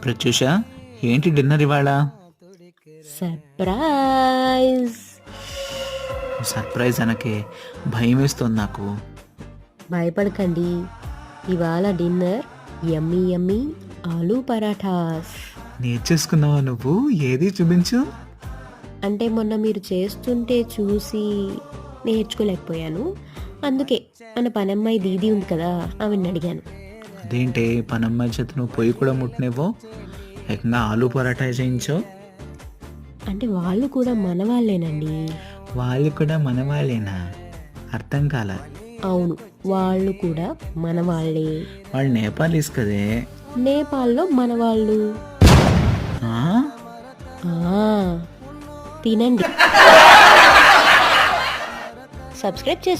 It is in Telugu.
ప్రత్యూష, ఏంటి డిన్నర్ ఇవాళ? సర్ప్రైజ్. సర్ప్రైజ్ అనకే, భయం వేస్తుంది నాకు. భయపడకండి, ఇవాళ డిన్నర్ యమ్మీ యమ్మీ ఆలూ పరాఠాస్. నేర్చేసుకున్నావా నువ్వు? ఏది చూపించు. అంటే మొన్న మీరు చేస్తుంటే చూసి నేర్చుకోలేకపోయాను, అందుకే మన పనమ్మాయి దీది ఉంది కదా, ఆవిడని అడిగాను. అదేంటి పనమ్మాయి చేత నువ్వు పొయ్యి కూడా ముట్టనేవో, ఏకంగా ఆలూ పరాఠా చేయించావు. అంటే వాళ్ళు కూడా మన వాళ్ళేనండి. వాళ్ళు కూడా మన వాళ్ళేనా? అర్థం కాల. అవును, వాళ్ళు కూడా మన వాళ్ళే. వాళ్ళు నేపాలీస్ కదే. నేపాల్లో మన వాళ్ళు. ఆ? తినండి. సబ్స్క్రైబ్ చేసి